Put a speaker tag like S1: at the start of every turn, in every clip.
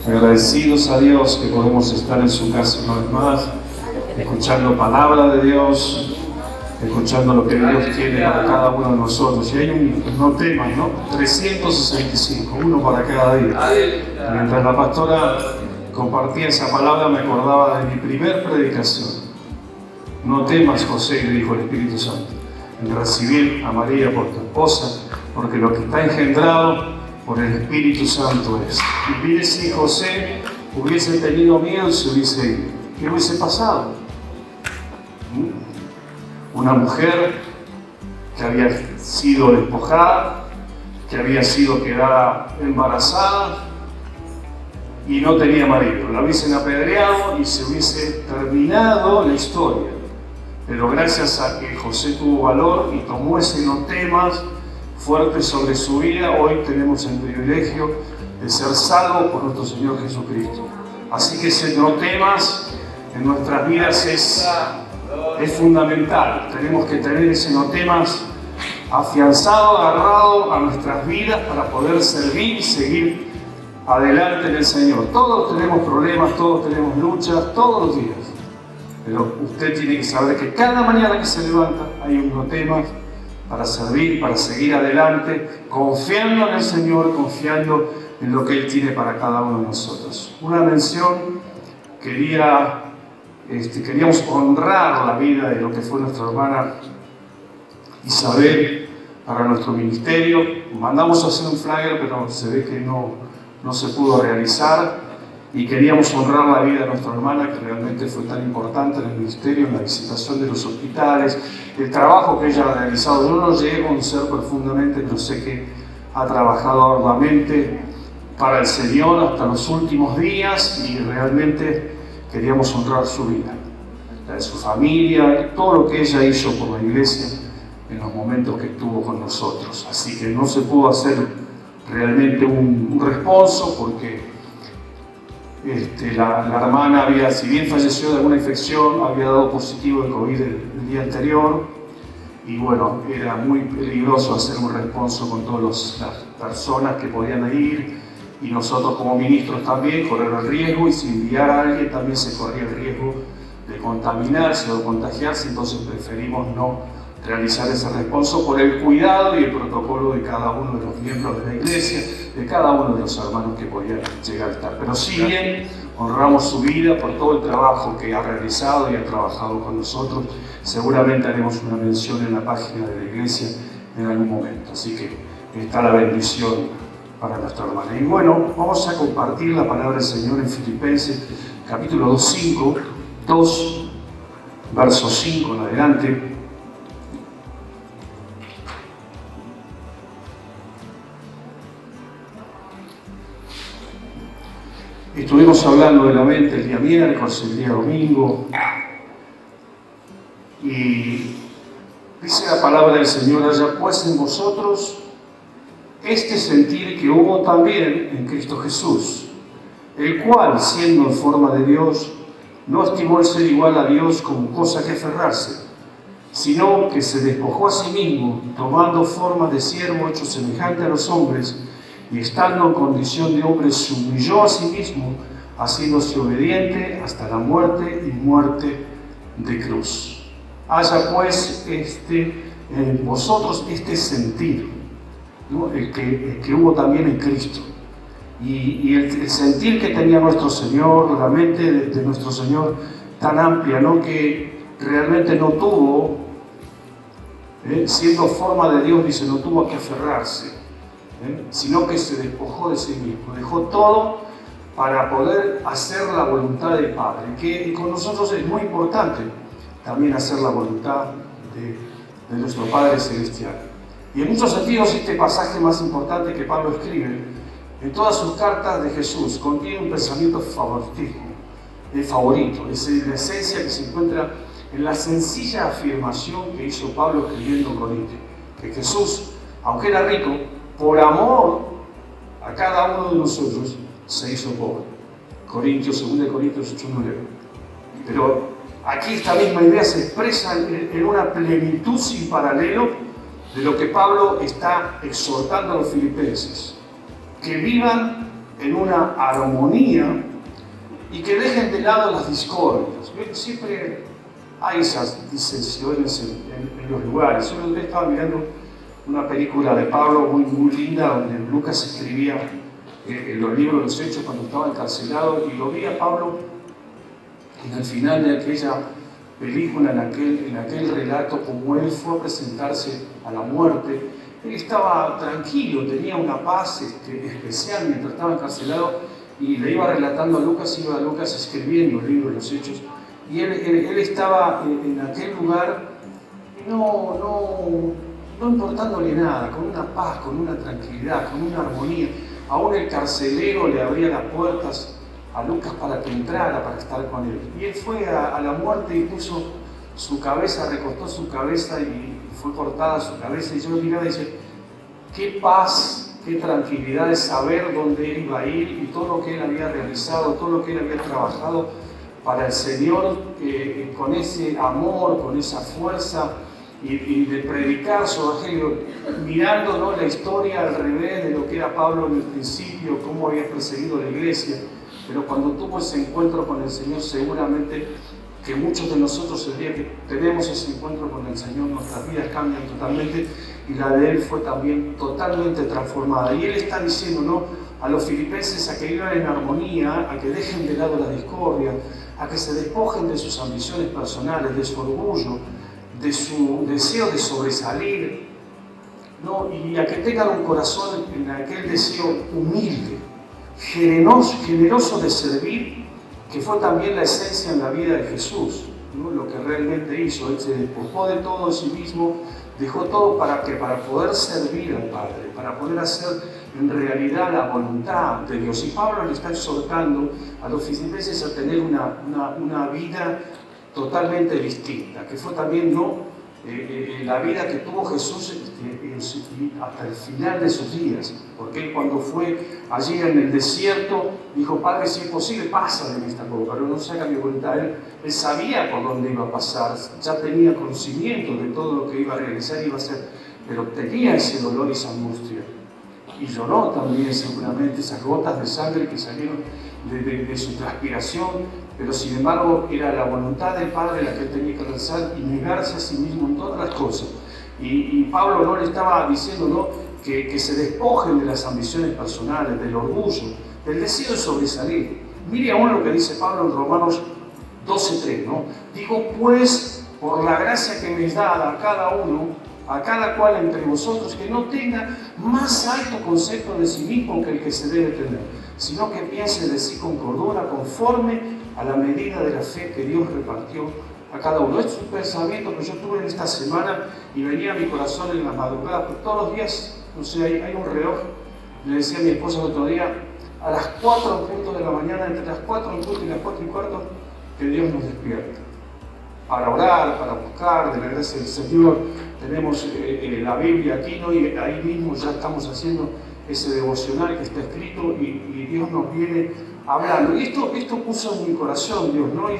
S1: Agradecidos a Dios que podemos estar en su casa una vez más, escuchando palabra de Dios, escuchando lo que Dios tiene para cada uno de nosotros. Y hay unos temas, ¿no? 365, uno para cada día. Mientras la pastora compartía esa palabra, me acordaba de mi primer predicación. No temas, José, le dijo el Espíritu Santo, en recibir a María por tu esposa, porque lo que está engendrado por el Espíritu Santo es. Y mire, si José hubiese tenido miedo, se hubiese ido. ¿Qué hubiese pasado? Una mujer que había sido despojada, que había sido quedada embarazada y no tenía marido. La hubiesen apedreado y se hubiese terminado la historia. Pero gracias a que José tuvo valor y tomó ese no temas fuerte sobre su vida, hoy tenemos el privilegio de ser salvos por nuestro Señor Jesucristo. Así que ese no temas en nuestras vidas es fundamental. Tenemos que tener ese no temas afianzado, agarrado a nuestras vidas para poder servir y seguir adelante en el Señor. Todos tenemos problemas, todos tenemos luchas, todos los días. Pero usted tiene que saber que cada mañana que se levanta hay un no temas para servir, para seguir adelante, confiando en el Señor, confiando en lo que Él tiene para cada uno de nosotros. Una mención, queríamos honrar la vida de lo que fue nuestra hermana Isabel para nuestro ministerio. Mandamos a hacer un flyer, pero se ve que no se pudo realizar. Y queríamos honrar la vida de nuestra hermana, que realmente fue tan importante en el ministerio, en la visitación de los hospitales, el trabajo que ella ha realizado. Yo no lo llegué a conocer profundamente, pero sé que ha trabajado arduamente para el Señor hasta los últimos días y realmente queríamos honrar su vida, la de su familia, todo lo que ella hizo por la iglesia en los momentos que estuvo con nosotros. Así que no se pudo hacer realmente un responso porque la hermana si bien falleció de alguna infección, había dado positivo de COVID el día anterior y bueno, era muy peligroso hacer un responso con todas las personas que podían ir y nosotros como ministros también correr el riesgo, y si enviar a alguien también se corría el riesgo de contaminarse o de contagiarse. Entonces preferimos no realizar ese responso por el cuidado y el protocolo de cada uno de los miembros de la iglesia, de cada uno de los hermanos que podían llegar a estar. Pero si bien honramos su vida por todo el trabajo que ha realizado y ha trabajado con nosotros, seguramente haremos una mención en la página de la iglesia en algún momento. Así que está la bendición para nuestra hermana. Y bueno, vamos a compartir la palabra del Señor en Filipenses capítulo 2, verso 5 en adelante. Estuvimos hablando de la mente el día miércoles, el día domingo, y dice la palabra del Señor: haya pues en vosotros este sentir que hubo también en Cristo Jesús, el cual, siendo en forma de Dios, no estimó el ser igual a Dios como cosa que aferrarse, sino que se despojó a sí mismo, tomando forma de siervo hecho semejante a los hombres, y estando en condición de hombre se humilló a sí mismo, haciéndose obediente hasta la muerte y muerte de cruz. Haya pues en vosotros este sentir, ¿no? el que hubo también en Cristo, y el sentir que tenía nuestro Señor, la mente de nuestro Señor tan amplia, ¿no? Que realmente no tuvo, siendo forma de Dios, dice, no tuvo a qué aferrarse, sino que se despojó de sí mismo, dejó todo para poder hacer la voluntad del Padre, que con nosotros es muy importante también hacer la voluntad de nuestro Padre Celestial. Y en muchos sentidos este pasaje más importante que Pablo escribe, en todas sus cartas de Jesús, contiene un pensamiento favorito, es la esencia que se encuentra en la sencilla afirmación que hizo Pablo escribiendo en Corintios, que Jesús, aunque era rico, por amor a cada uno de nosotros, se hizo pobre. 2 Corintios 8:9. Pero aquí esta misma idea se expresa en una plenitud sin paralelo de lo que Pablo está exhortando a los filipenses, que vivan en una armonía y que dejen de lado las discordias. Siempre hay esas disensiones en los lugares. Yo estaba mirando una película de Pablo muy linda, donde Lucas escribía en los libros de los Hechos cuando estaba encarcelado, y lo vi a Pablo en el final de aquella película, en aquel relato, como él fue a presentarse a la muerte. Él estaba tranquilo, tenía una paz especial mientras estaba encarcelado, y le iba relatando a Lucas, iba a Lucas escribiendo el libro de los Hechos, y él estaba en aquel lugar no importándole nada, con una paz, con una tranquilidad, con una armonía. Aún el carcelero le abría las puertas a Lucas para que entrara, para estar con él. Y él fue a la muerte y puso su cabeza, recostó su cabeza y fue cortada su cabeza. Y yo miraba y decía, qué paz, qué tranquilidad de saber dónde él iba a ir y todo lo que él había realizado, todo lo que él había trabajado para el Señor, con ese amor, con esa fuerza, y de predicar su evangelio, mirando, ¿no?, la historia al revés de lo que era Pablo en el principio, cómo había perseguido la iglesia. Pero cuando tuvo ese encuentro con el Señor, seguramente que muchos de nosotros, el día que tenemos ese encuentro con el Señor, nuestras vidas cambian totalmente, y la de él fue también totalmente transformada. Y él está diciendo, ¿no?, a los filipenses a que vivan en armonía, a que dejen de lado la discordia, a que se despojen de sus ambiciones personales, de su orgullo, de su deseo de sobresalir, ¿no?, y a que tengan un corazón en aquel deseo humilde, generoso de servir, que fue también la esencia en la vida de Jesús, ¿no?, lo que realmente hizo. Él se despojó de todo de sí mismo, dejó todo para poder servir al Padre, para poder hacer en realidad la voluntad de Dios. Y Pablo le está exhortando a los filipenses a tener una vida totalmente distinta, que fue también, ¿no?, la vida que tuvo Jesús hasta el final de sus días, porque él, cuando fue allí en el desierto, dijo, Padre, si es posible, pasa de esta copa, pero no se haga mi voluntad. Él sabía por dónde iba a pasar, ya tenía conocimiento de todo lo que iba a realizar y iba a hacer, pero tenía ese dolor y esa angustia, y lloró también seguramente esas gotas de sangre que salieron de su transpiración. Pero sin embargo era la voluntad del Padre la que él tenía que realizar y negarse a sí mismo en todas las cosas. Y Pablo no le estaba diciendo, ¿no?, que se despojen de las ambiciones personales, del orgullo, del deseo de sobresalir. Mire aún lo que dice Pablo en Romanos 12:3, ¿no? Digo, pues, por la gracia que me es dada a cada uno, a cada cual entre vosotros, que no tenga más alto concepto de sí mismo que el que se debe tener, sino que piense de sí con cordura, conforme a la medida de la fe que Dios repartió a cada uno. Este es un pensamiento que yo tuve en esta semana y venía a mi corazón en las madrugadas, porque todos los días, no sé, hay un reloj. Le decía a mi esposa el otro día, a las 4 en punto de la mañana, entre las 4 en punto y las 4 y cuarto, que Dios nos despierta, para orar, para buscar de la gracia del Señor. Tenemos la Biblia aquí, ¿no?, y ahí mismo ya estamos haciendo ese devocional que está escrito, y Dios nos viene hablando. Y esto puso en mi corazón Dios, ¿no? Y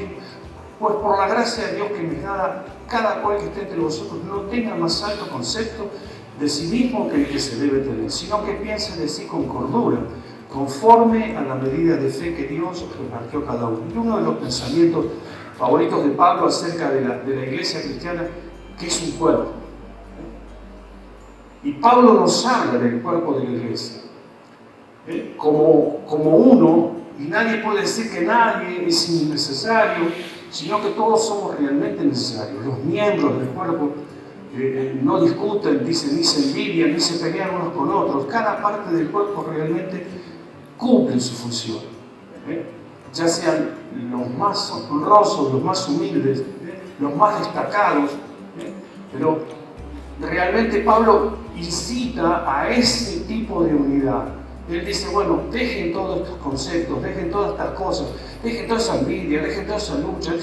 S1: pues por la gracia de Dios que me da, cada cual que esté entre vosotros no tenga más alto concepto de sí mismo que el que se debe tener, sino que piense de sí con cordura, conforme a la medida de fe que Dios repartió a cada uno. Y uno de los pensamientos favoritos de Pablo acerca de la iglesia cristiana, que es un cuerpo. Y Pablo nos habla del cuerpo de la iglesia, como uno, y nadie puede decir que nadie es innecesario, sino que todos somos realmente necesarios. Los miembros del cuerpo no discuten, ni se envidian, ni se pelean unos con otros. Cada parte del cuerpo realmente cumple su función, ya sean los más honrosos, los más humildes, los más destacados, pero realmente Pablo incita a ese tipo de unidad. Él dice, bueno, dejen todos estos conceptos, dejen todas estas cosas, dejen toda esa envidia, dejen toda esa lucha.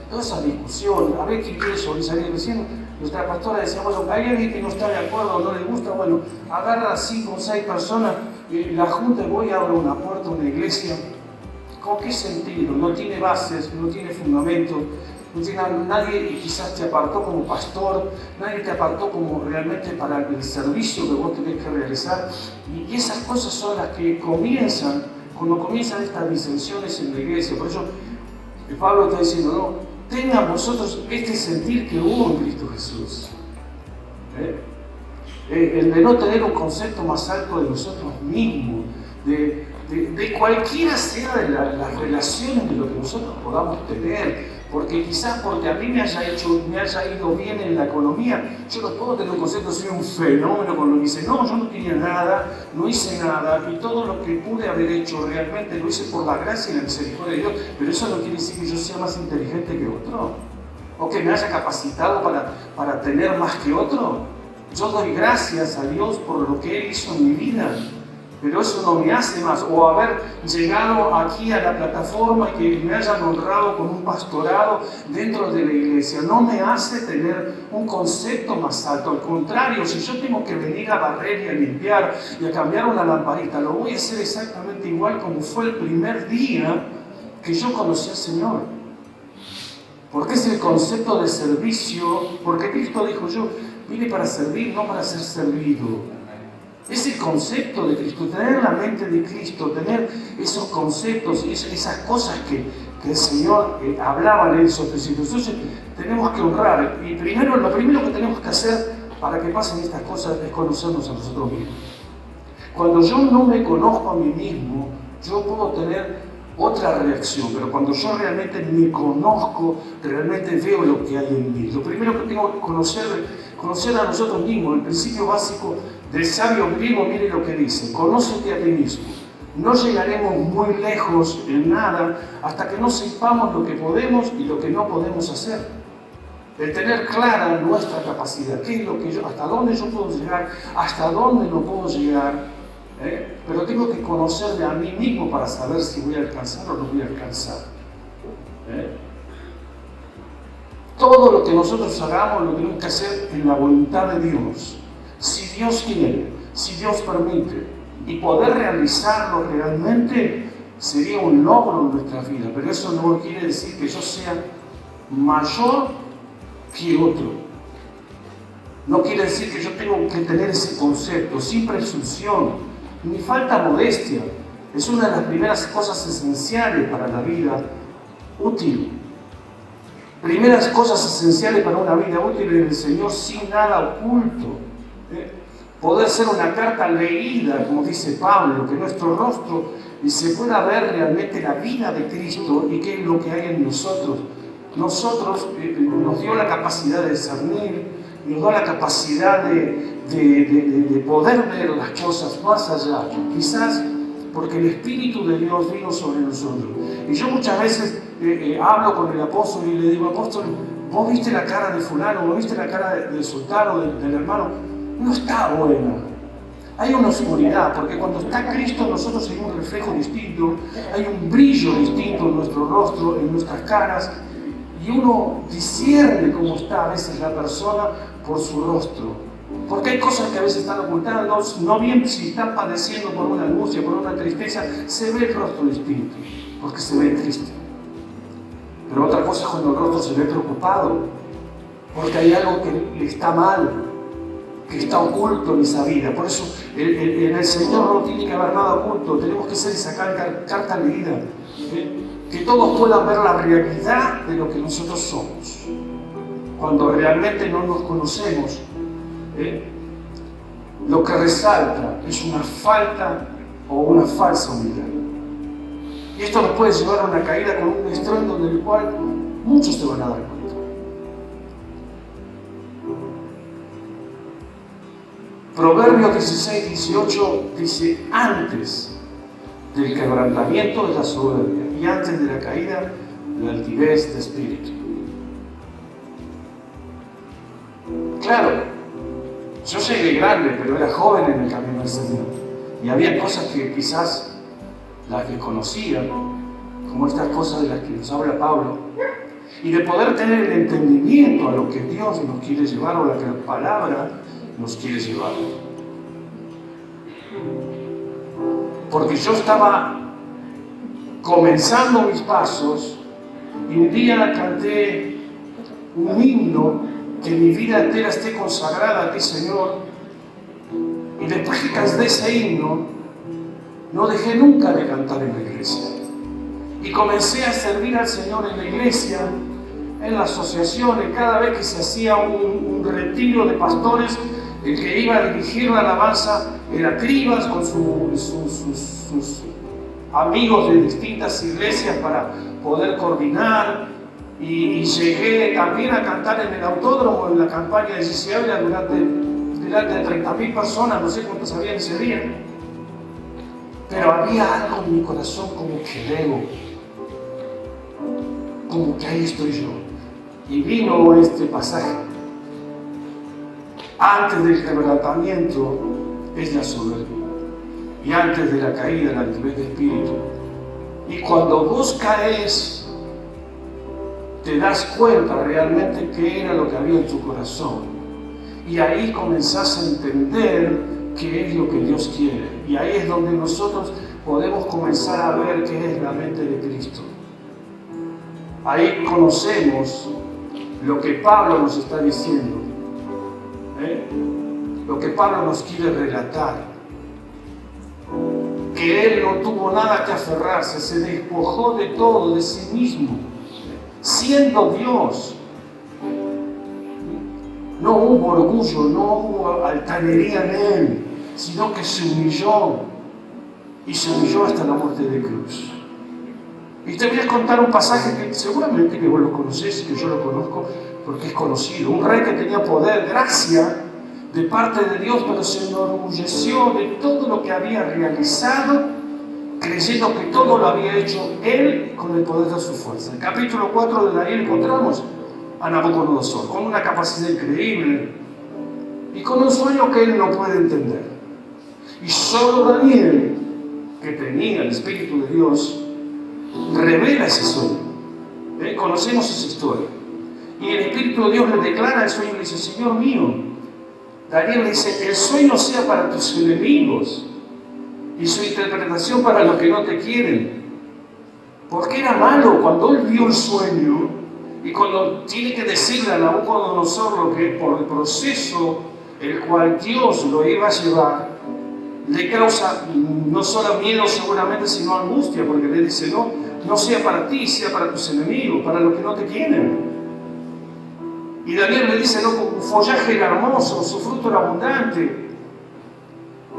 S2: toda esa discusión, a ver quién quiere sobresalir. Recién nuestra pastora decía, bueno, hay alguien que no está de acuerdo, no le gusta, bueno, agarra a 5 o 6 personas, la junta y voy a abrir una puerta a una iglesia. ¿Con qué sentido? No tiene bases, no tiene fundamentos, no tiene nadie, y quizás te apartó como pastor, nadie te apartó como realmente para el servicio que vos tenés que realizar. Y esas cosas son las que comienzan, cuando comienzan estas disensiones en la iglesia. Por eso Pablo está diciendo, no, tengan vosotros este sentir que hubo en Cristo Jesús. El de no tener un concepto más alto de nosotros mismos, de cualquiera sea de las relaciones de lo que nosotros podamos tener, porque quizás porque a mí me haya ido bien en la economía, yo no puedo tener un concepto, soy un fenómeno con lo que hice. No, yo no tenía nada, no hice nada, y todo lo que pude haber hecho realmente lo hice por la gracia y la misericordia de Dios, pero eso no quiere decir que yo sea más inteligente que otro, o que me haya capacitado para tener más que otro. Yo doy gracias a Dios por lo que Él hizo en mi vida, pero eso no me hace más, o haber llegado aquí a la plataforma y que me hayan honrado con un pastorado dentro de la iglesia, no me hace tener un concepto más alto. Al contrario, si yo tengo que venir a barrer y a limpiar y a cambiar una lamparita, lo voy a hacer exactamente igual como fue el primer día que yo conocí al Señor. Porque es el concepto de servicio, porque Cristo dijo, yo vine para servir, no para ser servido. Es el concepto de Cristo, tener la mente de Cristo, tener esos conceptos, esas cosas que el Señor hablaba en esos principios. Entonces tenemos que honrar. Y lo primero que tenemos que hacer para que pasen estas cosas es conocernos a nosotros mismos. Cuando yo no me conozco a mí mismo, yo puedo tener otra reacción, pero cuando yo realmente me conozco, realmente veo lo que hay en mí. Lo primero que tengo que conocer a nosotros mismos, el principio básico del sabio griego, mire lo que dice: conócete a ti mismo. No llegaremos muy lejos en nada hasta que no sepamos lo que podemos y lo que no podemos hacer. El tener clara nuestra capacidad, qué es lo que hasta dónde yo puedo llegar, hasta dónde no puedo llegar. Pero tengo que conocerme a mí mismo para saber si voy a alcanzar o no voy a alcanzar. Todo lo que nosotros hagamos lo tenemos que hacer en la voluntad de Dios. Si Dios quiere, si Dios permite, y poder realizarlo realmente sería un logro en nuestra vida. Pero eso no quiere decir que yo sea mayor que otro. No quiere decir que yo tengo que tener ese concepto sin presunción ni falta modestia. Es una de las primeras cosas esenciales para la vida útil. Primeras cosas esenciales para una vida útil en el Señor, sin nada oculto. Poder ser una carta leída, como dice Pablo, que nuestro rostro se pueda ver realmente la vida de Cristo y qué es lo que hay en nosotros. Nosotros nos dio la capacidad de discernir, nos da la capacidad de poder ver las cosas más allá, quizás porque el Espíritu de Dios vino sobre nosotros. Y yo muchas veces hablo con el apóstol y le digo: apóstol, ¿vos viste la cara de fulano? ¿Vos viste la cara del sultano, del hermano? No está buena. Hay una oscuridad, porque cuando está Cristo nosotros hay un reflejo distinto, hay un brillo distinto en nuestro rostro, en nuestras caras, y uno discierne cómo está a veces la persona por su rostro. Porque hay cosas que a veces están ocultadas, no bien si están padeciendo por una angustia, por una tristeza, se ve el rostro distinto, porque se ve triste. Pero otra cosa es cuando el rostro se ve preocupado, porque hay algo que le está mal, que está oculto en esa vida. Por eso en el Señor no tiene que haber nada oculto, tenemos que ser esa carta leída, que todos puedan ver la realidad de lo que nosotros somos. Cuando realmente no nos conocemos, lo que resalta es una falta o una falsa humildad. Y esto nos puede llevar a una caída con un estruendo del cual muchos se van a dar cuenta. Proverbios 16, 18 dice: antes del quebrantamiento es la soberbia, y antes de la caída, la altivez de espíritu. Claro, yo llegué grande, pero era joven en el camino del Señor. Y había cosas que quizás las desconocía, como estas cosas de las que nos habla Pablo. y de poder tener el entendimiento a lo que Dios nos quiere llevar o a la que la palabra nos quiere llevar. Porque yo estaba comenzando mis pasos y un día canté un himno, que mi vida entera esté consagrada a ti, Señor. Y después que canté ese himno, no dejé nunca de cantar en la iglesia. Y comencé a servir al Señor en la iglesia, en las asociaciones. Cada vez que se hacía un retiro de pastores, el que iba a dirigir la alabanza era Cribas con sus amigos de distintas iglesias para poder coordinar. Y llegué también a cantar en el autódromo en la campaña de Jesús delante de 30.000 personas, no sé cuántas habían ese día. Pero había algo en mi corazón como que debo, como que ahí estoy yo. Y vino este pasaje. Antes del quebrantamiento es la soberbia, y antes de la caída la altivez de espíritu. Y cuando vos caes, te das cuenta realmente qué era lo que había en tu corazón. Y ahí comenzás a entender qué es lo que Dios quiere. Y ahí es donde nosotros podemos comenzar a ver qué es la mente de Cristo. Ahí conocemos lo que Pablo nos está diciendo. Lo que Pablo nos quiere relatar. Que él no tuvo nada que aferrarse, se despojó de todo, de sí mismo. Siendo Dios, no hubo orgullo, no hubo altanería en él, sino que se humilló y se humilló hasta la muerte de cruz. Y te voy a contar un pasaje que seguramente que vos lo conocés, que yo lo conozco porque es conocido. Un rey que tenía poder, gracia de parte de Dios, pero se enorgulleció de todo lo que había realizado, creyendo que todo lo había hecho él con el poder de su fuerza. En el capítulo 4 de Daniel encontramos a Nabucodonosor con una capacidad increíble y con un sueño que él no puede entender. Y solo Daniel, que tenía el Espíritu de Dios, revela ese sueño. Conocemos esa historia. Y el Espíritu de Dios le declara el sueño y le dice: Señor mío, Daniel le dice, el sueño sea para tus enemigos y su interpretación para los que no te quieren. Porque era malo cuando él vio el sueño y cuando tiene que decirle a Nabucodonosor lo que por el proceso el cual Dios lo iba a llevar, le causa no solo miedo seguramente, sino angustia, porque le dice: no sea para ti, sea para tus enemigos, para los que no te quieren. Y Daniel le dice: un follaje era hermoso, su fruto era abundante,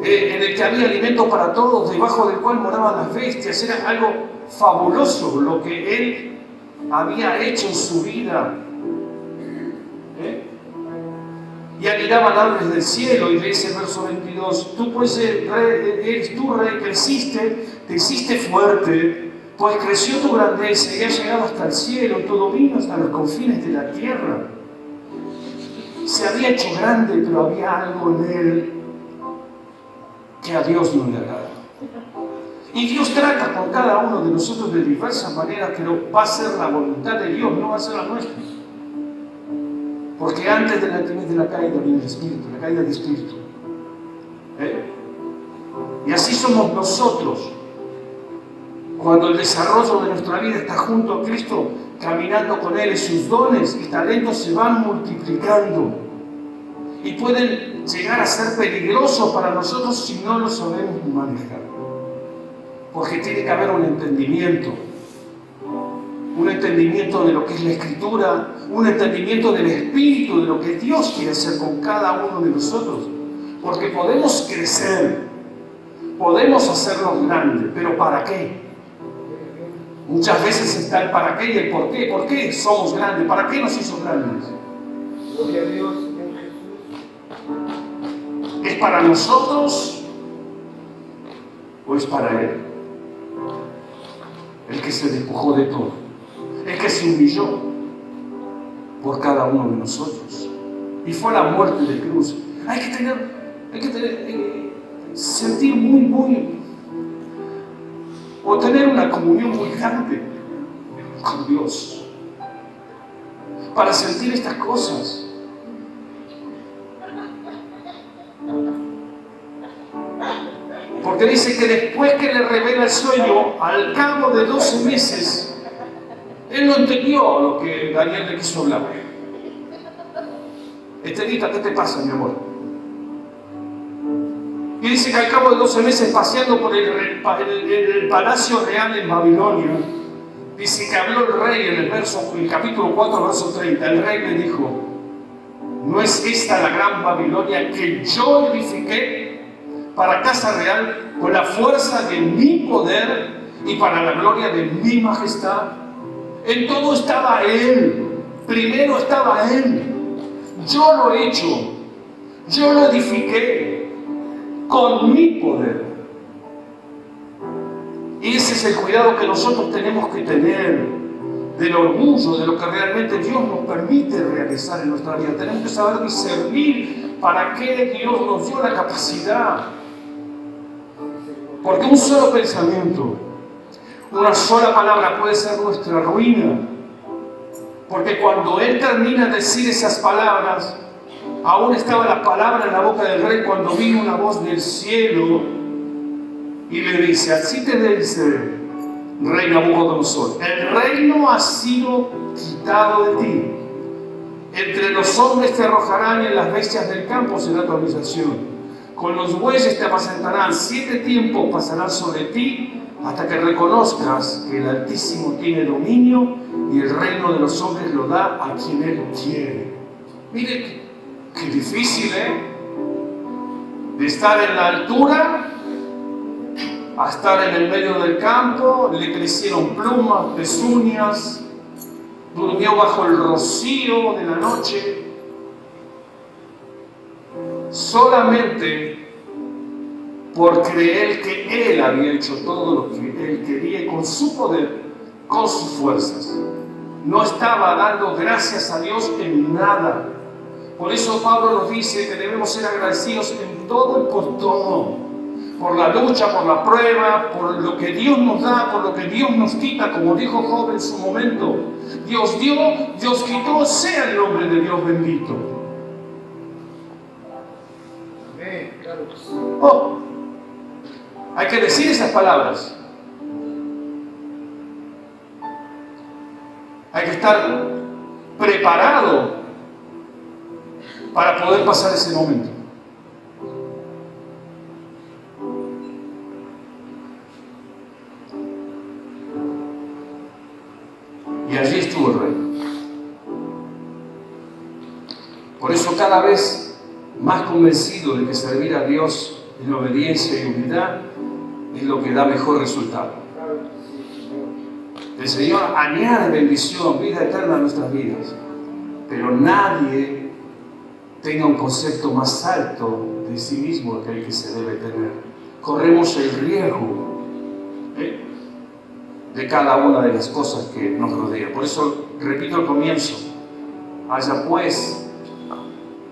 S2: en el que había alimento para todos, debajo del cual moraban las bestias. Era algo fabuloso lo que él había hecho en su vida. Y anidaba árboles del cielo, y le dice el verso 22: tú pues eres tú rey que te hiciste fuerte, pues creció tu grandeza y has llegado hasta el cielo, tu dominio hasta los confines de la tierra. Se había hecho grande, pero había algo en él que a Dios no le agrada. Y Dios trata con cada uno de nosotros de diversas maneras, pero va a ser la voluntad de Dios, no va a ser la nuestra. Porque antes de la caída viene el Espíritu, la caída del Espíritu. Y así somos nosotros. Cuando el desarrollo de nuestra vida está junto a Cristo, caminando con Él, y sus dones y talentos se van multiplicando. Y pueden llegar a ser peligrosos para nosotros si no lo sabemos manejar. Porque tiene que haber un entendimiento de lo que es la Escritura, un entendimiento del Espíritu, de lo que Dios quiere hacer con cada uno de nosotros. Porque podemos crecer, podemos hacernos grandes, pero ¿para qué? Muchas veces está el para qué y el por qué. ¿Por qué somos grandes? ¿Para qué nos hizo grandes?
S3: Gloria a Dios.
S2: ¿Es para nosotros o es para Él? El que se despojó de todo, el que se humilló por cada uno de nosotros y fue a la muerte de cruz. Hay que sentir o tener una comunión muy grande con Dios. para sentir estas cosas. Porque dice que después que le revela el sueño, al cabo de 12 meses, él no entendió lo que Daniel le quiso hablar. Estelita, ¿qué te pasa, mi amor? Y dice que al cabo de 12 meses, paseando por el palacio real en Babilonia, dice que habló el rey en el capítulo 4, verso 30. El rey le dijo: ¿no es esta la gran Babilonia que yo edifiqué para casa real con la fuerza de mi poder y para la gloria de mi majestad? En todo estaba Él. Primero estaba Él. Yo lo he hecho. Yo lo edifiqué con mi poder. Y ese es el cuidado que nosotros tenemos que tener del orgullo, de lo que realmente Dios nos permite realizar en nuestra vida. Tenemos que saber discernir para qué Dios nos dio la capacidad. Porque un solo pensamiento, una sola palabra puede ser nuestra ruina. Porque cuando Él termina de decir esas palabras, aún estaba la palabra en la boca del rey cuando vino una voz del cielo y le dice: así te dice rey Nabucodonosor, el reino ha sido quitado de ti. Entre los hombres te arrojarán y en las bestias del campo será tu habitación. Con los bueyes te apacentarán, 7 tiempos pasarán sobre ti hasta que reconozcas que el Altísimo tiene dominio y el reino de los hombres lo da a quien Él quiere. Mire qué difícil, de estar en la altura a estar en el medio del campo. Le crecieron plumas, pezuñas, durmió bajo el rocío de la noche, solamente por creer que Él había hecho todo lo que Él quería y con su poder, con sus fuerzas. No estaba dando gracias a Dios en nada. Por eso Pablo nos dice que debemos ser agradecidos en todo y por todo. Por la lucha, por la prueba, por lo que Dios nos da, por lo que Dios nos quita, como dijo Job en su momento. Dios dio, Dios quitó, sea el nombre de Dios bendito. Oh, hay que decir esas palabras. Hay que estar preparado para poder pasar ese momento. Y allí estuvo el rey. Por eso cada vez más convencido de que servir a Dios en obediencia y humildad es lo que da mejor resultado. El Señor añade bendición, vida eterna a nuestras vidas, pero nadie tenga un concepto más alto de sí mismo que el que se debe tener. Corremos el riesgo de cada una de las cosas que nos rodean. Por eso repito al comienzo: haya pues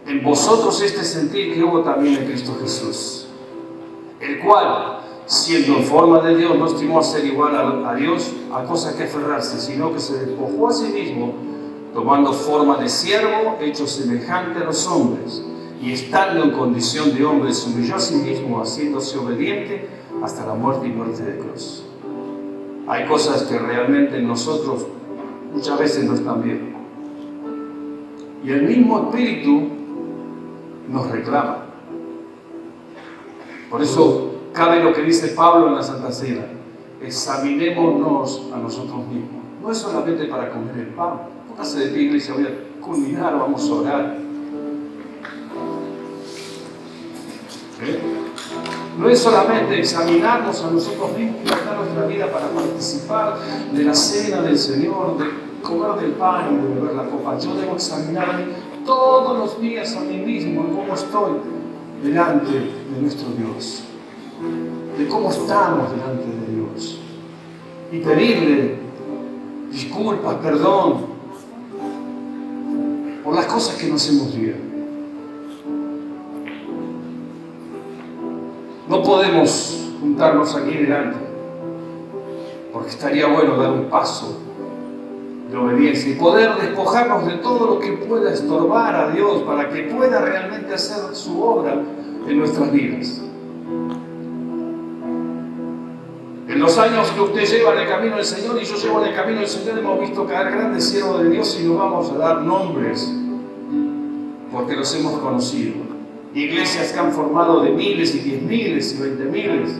S2: en vosotros este sentir que hubo también en Cristo Jesús, el cual, siendo en forma de Dios, no estimó a ser igual a Dios a cosas que aferrarse, sino que se despojó a sí mismo, tomando forma de siervo, hecho semejante a los hombres, y estando en condición de hombre, se humilló a sí mismo, haciéndose obediente hasta la muerte y muerte de cruz. Hay cosas que realmente en nosotros muchas veces no están bien. Y el mismo Espíritu nos reclama. Por eso cabe lo que dice Pablo en la Santa Cena: examinémonos a nosotros mismos. No es solamente para comer el pan. Póngase de pie, iglesia, voy a culminar, vamos a orar. No es solamente examinarnos a nosotros mismos y gastar nuestra vida para participar de la cena del Señor, de comer del pan y de beber la copa. Yo debo examinarme todos los días a mí mismo, de cómo estoy delante de nuestro Dios, de cómo estamos delante de Dios, y pedirle disculpas, perdón por las cosas que no hacemos bien. No podemos juntarnos aquí delante, porque estaría bueno dar un paso de de obediencia y poder despojarnos de todo lo que pueda estorbar a Dios para que pueda realmente hacer su obra en nuestras vidas. En los años que usted lleva en el camino del Señor y yo llevo en el camino del Señor, hemos visto caer grandes siervos de Dios y no vamos a dar nombres porque los hemos conocido. Iglesias que han formado de miles y 10 miles y 20 miles.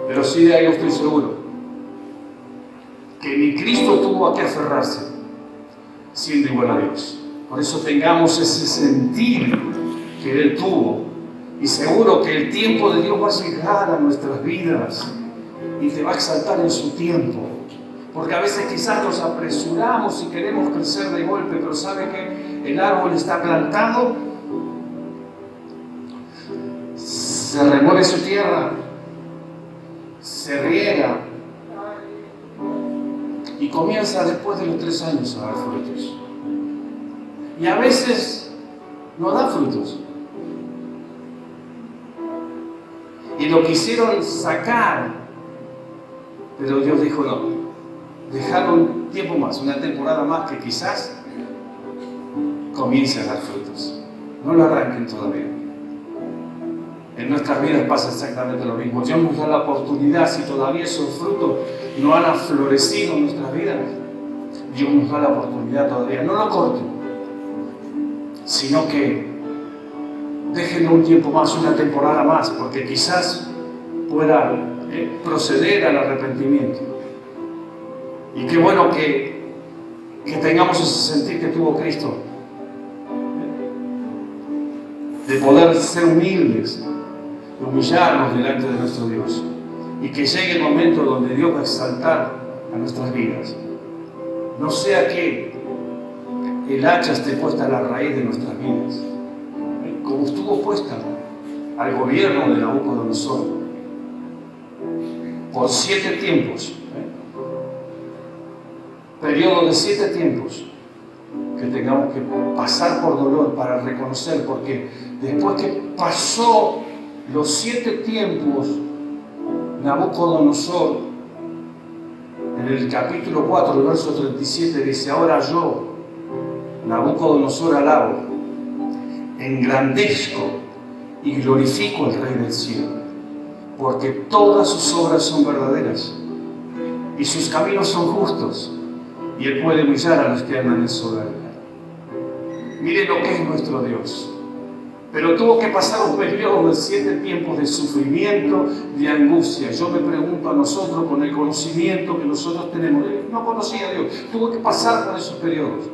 S2: Pero sí de algo estoy seguro, que ni Cristo tuvo a qué aferrarse siendo igual a Dios. Por eso tengamos ese sentir que Él tuvo. Y seguro que el tiempo de Dios va a llegar a nuestras vidas y te va a exaltar en su tiempo. Porque a veces quizás nos apresuramos y queremos crecer de golpe, pero ¿sabe que el árbol está plantado? Se remueve su tierra, se riega y comienza después de los 3 años a dar frutos. Y a veces no da frutos. Y lo quisieron sacar, pero Dios dijo no, dejarlo un tiempo más, una temporada más que quizás comience a dar frutos. No lo arranquen todavía. En nuestras vidas pasa exactamente lo mismo. Dios nos da la oportunidad, si todavía esos frutos no han florecido en nuestras vidas, Dios nos da la oportunidad todavía. No lo corten, sino que déjenlo un tiempo más, una temporada más, porque quizás pueda proceder al arrepentimiento. Y qué bueno que tengamos ese sentir que tuvo Cristo, de poder ser humildes, de humillarnos delante de nuestro Dios, y que llegue el momento donde Dios va a exaltar a nuestras vidas. No sea que el hacha esté puesta a la raíz de nuestras vidas, como estuvo puesta al gobierno de Nabucodonosor por 7 tiempos, periodo de 7 tiempos que tengamos que pasar por dolor para reconocer, porque después que pasó los 7 tiempos, Nabucodonosor en el capítulo 4, verso 37 dice: ahora yo, Nabucodonosor, alabo, engrandezco y glorifico al Rey del cielo, porque todas sus obras son verdaderas y sus caminos son justos, y Él puede humillar a los que andan en soberbia. Mire lo que es nuestro Dios. Pero tuvo que pasar un periodo de 7 tiempos de sufrimiento, de angustia. Yo me pregunto a nosotros, con el conocimiento que nosotros tenemos, no conocía a Dios, tuvo que pasar por esos periodos.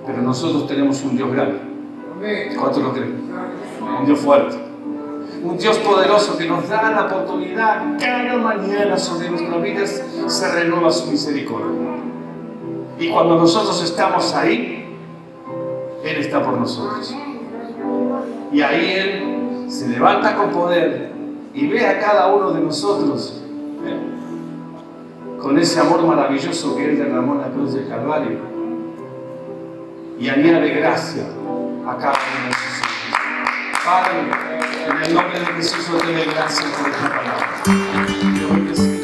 S2: Pero nosotros tenemos un Dios grande. ¿Cuántos lo creen? Un Dios fuerte. Un Dios poderoso que nos da la oportunidad cada mañana sobre nuestras vidas, se renueva su misericordia. Y cuando nosotros estamos ahí, Él está por nosotros. Y ahí Él se levanta con poder y ve a cada uno de nosotros con ese amor maravilloso que Él derramó en la cruz del Calvario, y añade gracia a cada uno de nosotros. Padre, en el nombre de Jesús, yo te doy gracias por esta palabra.